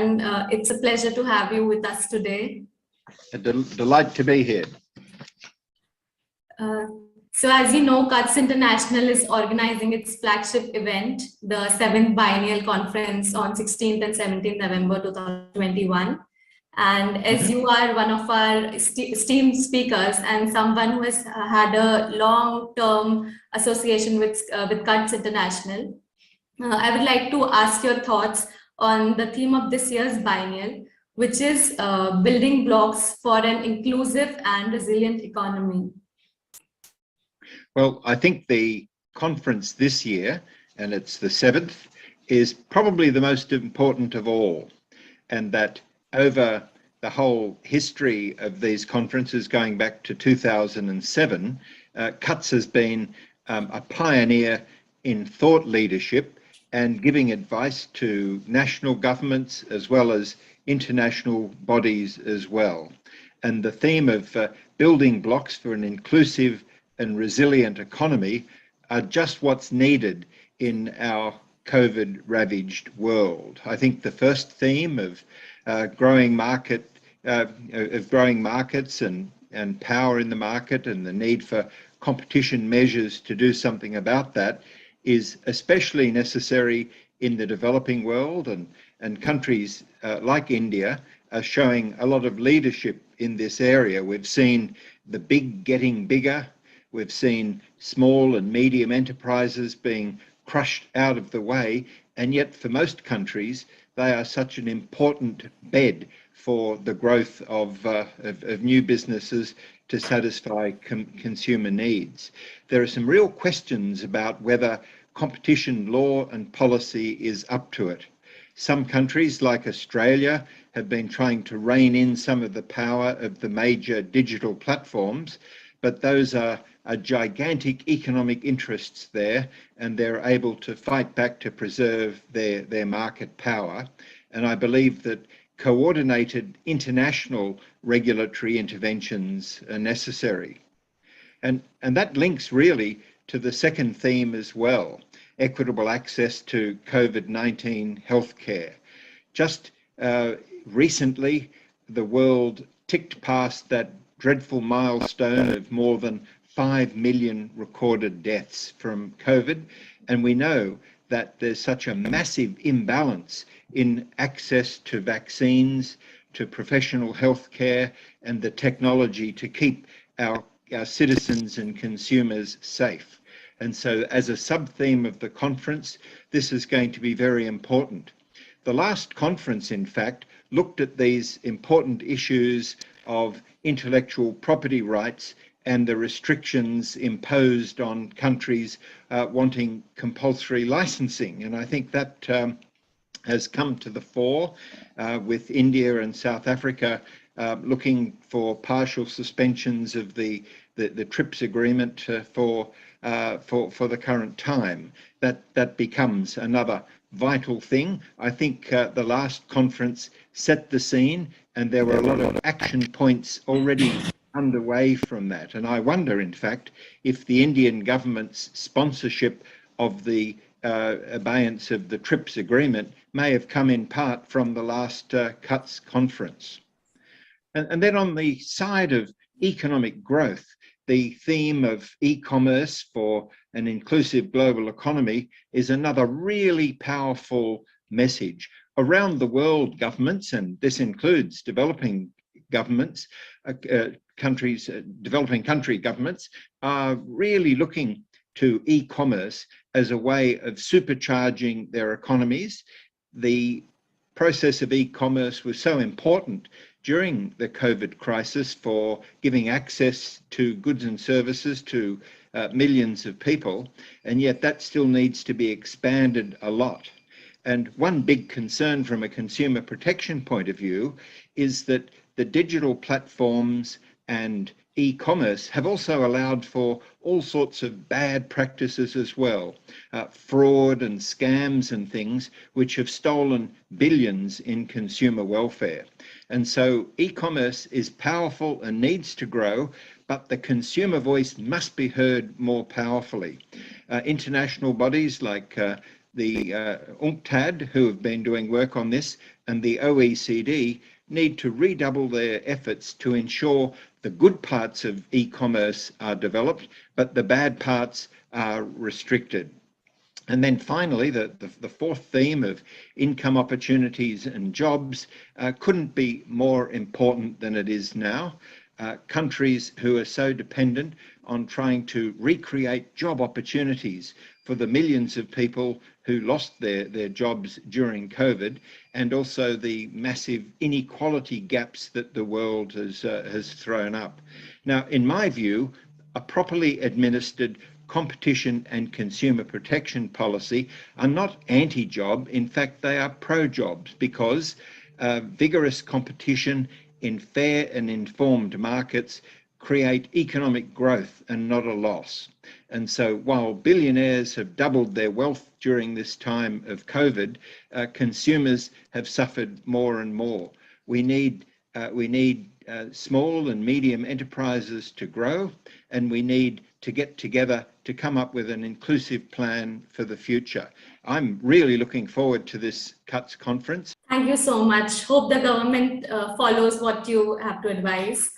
and it's a pleasure to have you with us today. A delight to be here. So as you know, CUTS International is organizing its flagship event, the 7th Biennial Conference on 16th and 17th November 2021. And as you are one of our esteemed speakers and someone who has had a long-term association with CUTS International, I would like to ask your thoughts on the theme of this year's biennial, which is building blocks for an inclusive and resilient economy. Well, I think the conference this year, and it's the 7th, is probably the most important of all, and that over the whole history of these conferences going back to 2007, CUTS has been a pioneer in thought leadership and giving advice to national governments as well as international bodies as well. And the theme of building blocks for an inclusive and resilient economy are just what's needed in our COVID-ravaged world. I think the first theme of growing markets and power in the market and the need for competition measures to do something about that is especially necessary in the developing world, and countries like India are showing a lot of leadership in this area. We've seen the big getting bigger. We've seen small and medium enterprises being crushed out of the way, and yet for most countries, they are such an important bed for the growth of new businesses to satisfy consumer needs. There are some real questions about whether competition law and policy is up to it. Some countries like Australia have been trying to rein in some of the power of the major digital platforms, but those are gigantic economic interests there, and they're able to fight back to preserve their market power. And I believe that coordinated international regulatory interventions are necessary. And that links really to the second theme as well, equitable access to COVID-19 healthcare. Just recently, the world ticked past that dreadful milestone of more than 5 million recorded deaths from COVID, and we know that there's such a massive imbalance in access to vaccines, to professional health care, and the technology to keep our citizens and consumers safe. And so as a sub-theme of the conference, this is going to be very important. The last conference, in fact, looked at these important issues of intellectual property rights and the restrictions imposed on countries wanting compulsory licensing. And I think that has come to the fore with India and South Africa looking for partial suspensions of the TRIPS agreement for the current time. That becomes another vital thing. I think the last conference set the scene, and there were a lot of action points already underway from that. And I wonder, in fact, if the Indian government's sponsorship of the abeyance of the TRIPS agreement may have come in part from the last CUTS conference. And then on the side of economic growth, the theme of e-commerce for an inclusive global economy is another really powerful message. Around the world, governments, and this includes developing governments, developing country governments, are really looking to e-commerce as a way of supercharging their economies. The process of e-commerce was so important during the COVID crisis for giving access to goods and services to millions of people, and yet that still needs to be expanded a lot. And one big concern from a consumer protection point of view is that the digital platforms and e-commerce have also allowed for all sorts of bad practices as well, fraud and scams and things which have stolen billions in consumer welfare. And so e-commerce is powerful and needs to grow, but the consumer voice must be heard more powerfully. International bodies like The UNCTAD, who have been doing work on this, and the OECD need to redouble their efforts to ensure the good parts of e-commerce are developed, but the bad parts are restricted. And then finally, the fourth theme of income opportunities and jobs couldn't be more important than it is now. Countries who are so dependent on trying to recreate job opportunities for the millions of people who lost their jobs during COVID, and also the massive inequality gaps that the world has thrown up. Now, in my view, a properly administered competition and consumer protection policy are not anti-job. In fact, they are pro-jobs, because vigorous competition in fair and informed markets create economic growth and not a loss. And so while billionaires have doubled their wealth during this time of COVID, consumers have suffered more and more. We need small and medium enterprises to grow, and we need to get together to come up with an inclusive plan for the future. I'm really looking forward to this CUTS conference. Thank you so much. Hope the government follows what you have to advise.